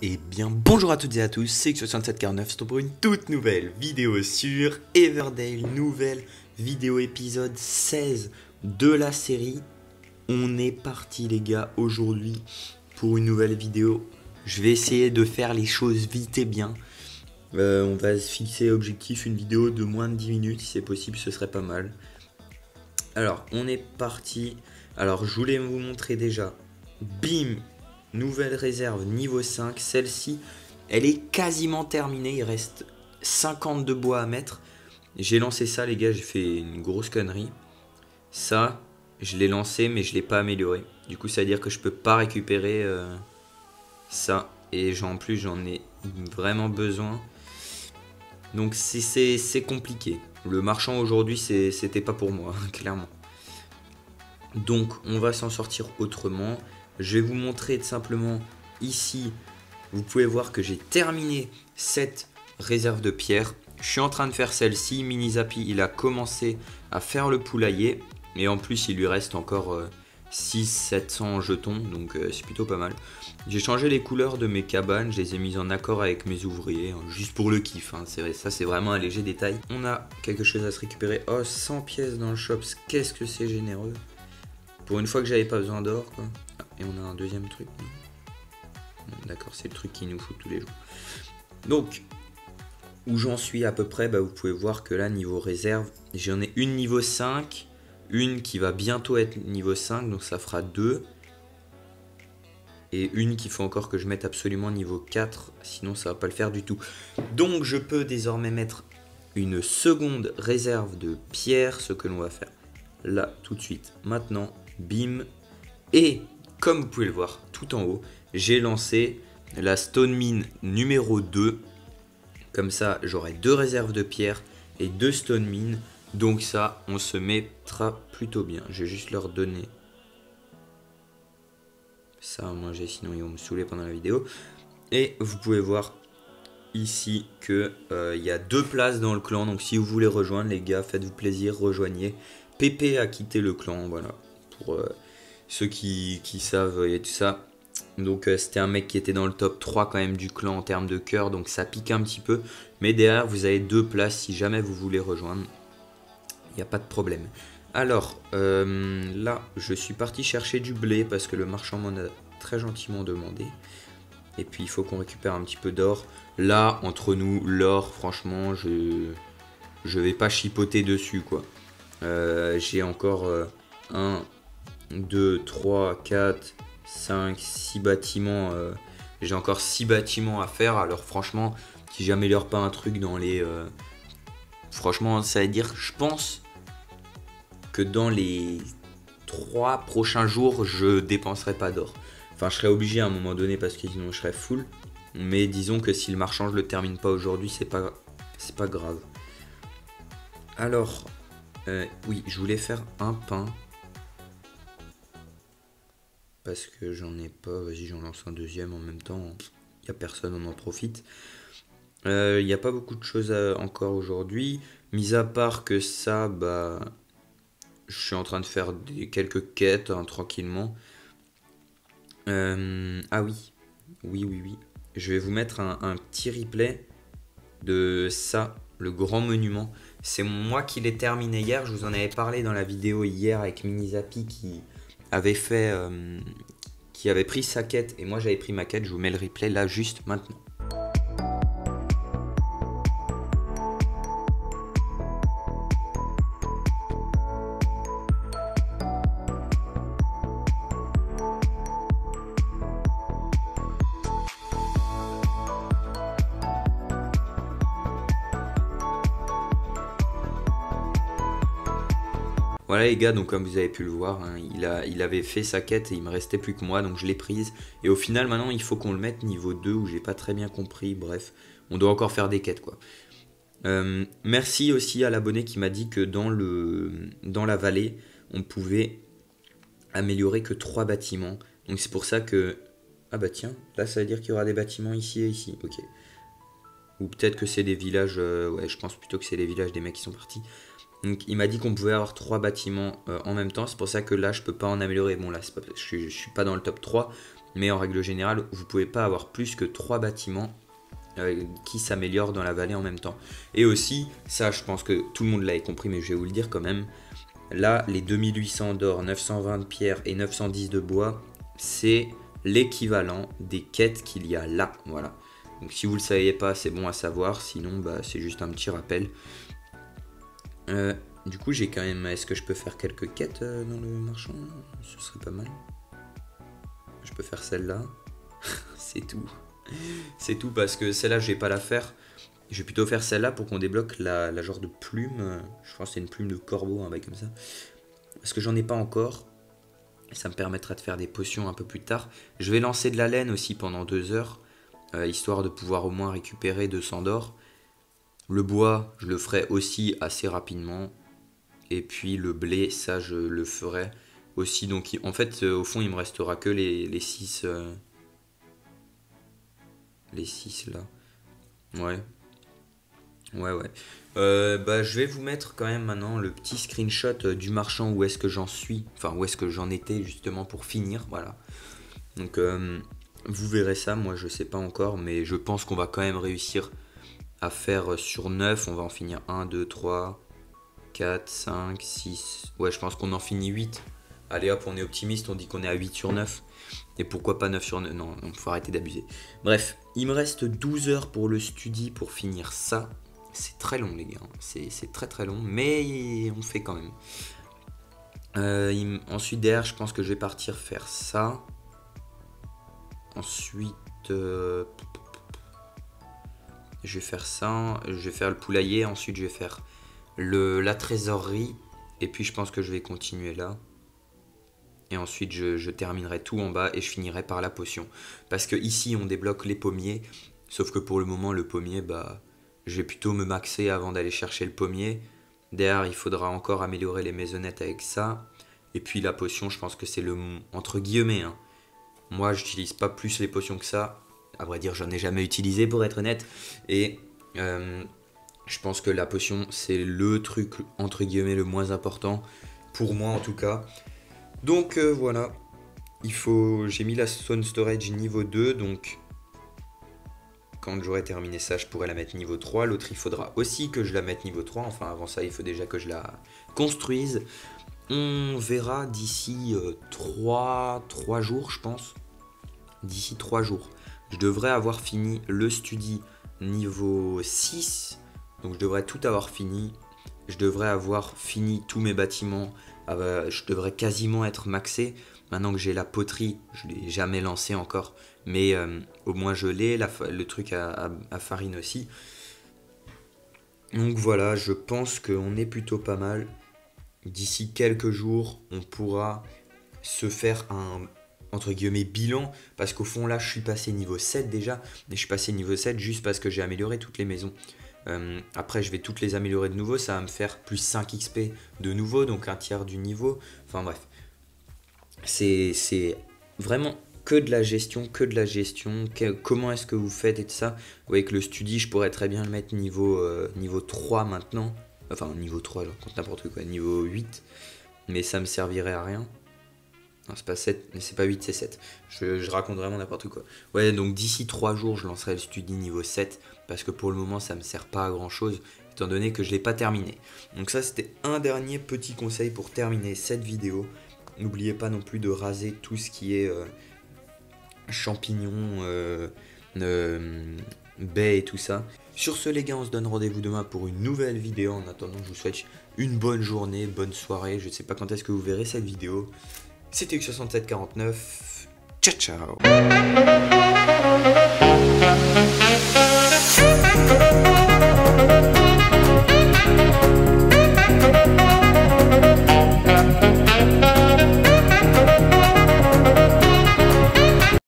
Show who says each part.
Speaker 1: Et bien bonjour à toutes et à tous, c'est X6749, c'est pour une toute nouvelle vidéo sur Everdale, nouvelle vidéo épisode 16 de la série. On est parti les gars aujourd'hui pour une nouvelle vidéo. Je vais essayer de faire les choses vite et bien. On va se fixer objectif une vidéo de moins de 10 minutes, si c'est possible ce serait pas mal. Alors on est parti, alors je voulais vous montrer déjà, bim, nouvelle réserve niveau 5, celle-ci elle est quasiment terminée, il reste 50 de bois à mettre. J'ai lancé ça les gars, j'ai fait une grosse connerie. Ça, je l'ai lancé mais je l'ai pas amélioré. Du coup ça veut dire que je peux pas récupérer ça. Et en plus j'en ai vraiment besoin. Donc c'est compliqué. Le marchand aujourd'hui c'était pas pour moi, clairement. Donc on va s'en sortir autrement. Je vais vous montrer simplement ici. Vous pouvez voir que j'ai terminé cette réserve de pierre. Je suis en train de faire celle-ci. Minizapi il a commencé à faire le poulailler. Et en plus il lui reste encore 600-700 jetons. Donc c'est plutôt pas mal. J'ai changé les couleurs de mes cabanes. Je les ai mises en accord avec mes ouvriers. Juste pour le kiff. Ça c'est vraiment un léger détail. On a quelque chose à se récupérer. Oh 100 pièces dans le shop. Qu'est-ce que c'est généreux. Pour une fois que j'avais pas besoin d'or quoi. Ah, et on a un deuxième truc. D'accord, c'est le truc qui nous fout tous les jours. Donc, où j'en suis à peu près, vous pouvez voir que là, niveau réserve, j'en ai une niveau 5, une qui va bientôt être niveau 5, donc ça fera 2. Et une qu'il faut encore que je mette absolument niveau 4, sinon ça va pas le faire du tout. Donc, je peux désormais mettre une seconde réserve de pierre, ce que l'on va faire là, tout de suite. Maintenant, bim. Et, comme vous pouvez le voir, tout en haut, j'ai lancé la stone mine numéro 2. Comme ça, j'aurai 2 réserves de pierre et 2 stone mines. Donc ça, on se mettra plutôt bien. Je vais juste leur donner ça à manger, sinon ils vont me saouler pendant la vidéo. Et vous pouvez voir ici que il y a 2 places dans le clan. Donc si vous voulez rejoindre les gars, faites-vous plaisir, rejoignez. Pépé a quitté le clan, voilà. Pour ceux qui savent et tout ça. Donc c'était un mec qui était dans le top 3 quand même du clan en termes de cœur, donc ça pique un petit peu. Mais derrière vous avez 2 places si jamais vous voulez rejoindre. Il n'y a pas de problème. Alors là je suis parti chercher du blé parce que le marchand m'en a très gentiment demandé. Et puis il faut qu'on récupère un petit peu d'or. Là entre nous l'or franchement je vais pas chipoter dessus quoi. J'ai encore 1, 2, 3, 4... 5, 6 bâtiments. J'ai encore 6 bâtiments à faire. Alors franchement, si j'améliore pas un truc dans les... franchement, ça veut dire, je pense que dans les 3 prochains jours, je dépenserai pas d'or. Enfin, je serai obligé à un moment donné parce que sinon je serai full. Mais disons que si le marchand je le termine pas aujourd'hui, c'est pas grave. Alors, oui, je voulais faire un pain. Parce que j'en ai pas, vas-y j'en lance un deuxième en même temps, il n'y a personne, on en profite. Il n'y a pas beaucoup de choses encore aujourd'hui, mis à part que ça, je suis en train de faire quelques quêtes tranquillement. Ah oui, oui, je vais vous mettre un petit replay de ça, le grand monument. C'est moi qui l'ai terminé hier, je vous en avais parlé dans la vidéo hier avec Minizapi qui avait fait qui avait pris sa quête et moi j'avais pris ma quête. Je vous mets le replay là juste maintenant. Voilà les gars, donc comme vous avez pu le voir, il avait fait sa quête et il me restait plus que moi, donc je l'ai prise. Et au final maintenant il faut qu'on le mette niveau 2 où j'ai pas très bien compris, bref, on doit encore faire des quêtes quoi. Merci aussi à l'abonné qui m'a dit que dans la vallée, on pouvait améliorer que 3 bâtiments. Donc c'est pour ça que... Ah bah tiens, là ça veut dire qu'il y aura des bâtiments ici et ici, ok. Ou peut-être que c'est des villages, ouais je pense plutôt que c'est les villages des mecs qui sont partis. Donc il m'a dit qu'on pouvait avoir 3 bâtiments en même temps, c'est pour ça que là je peux pas en améliorer. Bon là pas, je suis pas dans le top 3, Mais en règle générale, vous pouvez pas avoir plus que 3 bâtiments qui s'améliorent dans la vallée en même temps. Et aussi, ça je pense que tout le monde l'avait compris, mais je vais vous le dire quand même. Là, les 2800 d'or, 920 de pierre et 910 de bois, c'est l'équivalent des quêtes qu'il y a là. Voilà. Donc si vous le saviez pas, c'est bon à savoir. Sinon, bah, c'est juste un petit rappel. Du coup, j'ai quand même... Est-ce que je peux faire quelques quêtes dans le marchand? Ce serait pas mal. Je peux faire celle-là. C'est tout. C'est tout parce que celle-là, je vais pas la faire. Je vais plutôt faire celle-là pour qu'on débloque la genre de plume. Je pense que c'est une plume de corbeau, un bail comme ça. Parce que j'en ai pas encore. Ça me permettra de faire des potions un peu plus tard. Je vais lancer de la laine aussi pendant 2 heures. Histoire de pouvoir au moins récupérer 200 d'or. Le bois, je le ferai aussi assez rapidement. Et puis le blé, ça je le ferai aussi. Donc en fait, au fond, il me restera que les 6... les 6 là. Ouais. Bah, je vais vous mettre quand même maintenant le petit screenshot du marchand où est-ce que j'en suis. Enfin, où est-ce que j'en étais justement pour finir. Voilà. Donc, vous verrez ça. Moi, je sais pas encore. Mais je pense qu'on va quand même réussir à faire sur 9. On va en finir 1, 2, 3, 4, 5, 6. Ouais, je pense qu'on en finit 8. Allez hop, on est optimiste. On dit qu'on est à 8 sur 9. Et pourquoi pas 9 sur 9? Non, il faut arrêter d'abuser. Bref, il me reste 12 heures pour le study pour finir ça. C'est très long les gars, c'est très très long, mais on fait quand même. Ensuite derrière, je pense que je vais partir faire ça. Ensuite, je vais faire ça, je vais faire le poulailler, ensuite je vais faire la trésorerie, et puis je pense que je vais continuer là. Et ensuite je terminerai tout en bas et je finirai par la potion. Parce que ici on débloque les pommiers, sauf que pour le moment le pommier, bah... Je vais plutôt me maxer avant d'aller chercher le pommier. Derrière, il faudra encore améliorer les maisonnettes avec ça. Et puis la potion, je pense que c'est le... entre guillemets. Hein. Moi, j'utilise pas plus les potions que ça. À vrai dire, j'en ai jamais utilisé pour être honnête. Et je pense que la potion, c'est le truc, entre guillemets, le moins important. Pour moi, en tout cas. Donc, voilà. J'ai mis la Stone Storage niveau 2, donc... Quand j'aurai terminé ça, je pourrai la mettre niveau 3. L'autre, il faudra aussi que je la mette niveau 3. Enfin, avant ça, il faut déjà que je la construise. On verra d'ici 3 jours, je pense. D'ici 3 jours. Je devrais avoir fini le study niveau 6. Donc, je devrais tout avoir fini. Je devrais avoir fini tous mes bâtiments. Je devrais quasiment être maxé. Maintenant que j'ai la poterie, je ne l'ai jamais lancé encore. Mais au moins je l'ai, le truc à farine aussi. Donc voilà, je pense qu'on est plutôt pas mal. D'ici quelques jours, on pourra se faire un, entre guillemets, bilan. Parce qu'au fond là, je suis passé niveau 7 déjà. Mais je suis passé niveau 7 juste parce que j'ai amélioré toutes les maisons. Après, je vais toutes les améliorer de nouveau. Ça va me faire plus 5 XP de nouveau, donc un tiers du niveau. Enfin bref. C'est vraiment que de la gestion, comment est-ce que vous faites et tout ça. Vous voyez que le study, je pourrais très bien le mettre niveau 3 maintenant. Enfin, niveau 3, je raconte n'importe quoi, niveau 8. Mais ça me servirait à rien. Non, c'est pas 7, c'est pas 8, c'est 7. Je raconte vraiment n'importe quoi. Ouais, donc d'ici 3 jours, je lancerai le study niveau 7. Parce que pour le moment, ça me sert pas à grand chose. Étant donné que je l'ai pas terminé. Donc ça, c'était un dernier petit conseil pour terminer cette vidéo. N'oubliez pas non plus de raser tout ce qui est champignons, baies et tout ça. Sur ce les gars, on se donne rendez-vous demain pour une nouvelle vidéo. En attendant, je vous souhaite une bonne journée, bonne soirée. Je ne sais pas quand est-ce que vous verrez cette vidéo. C'était X6749. Ciao ciao.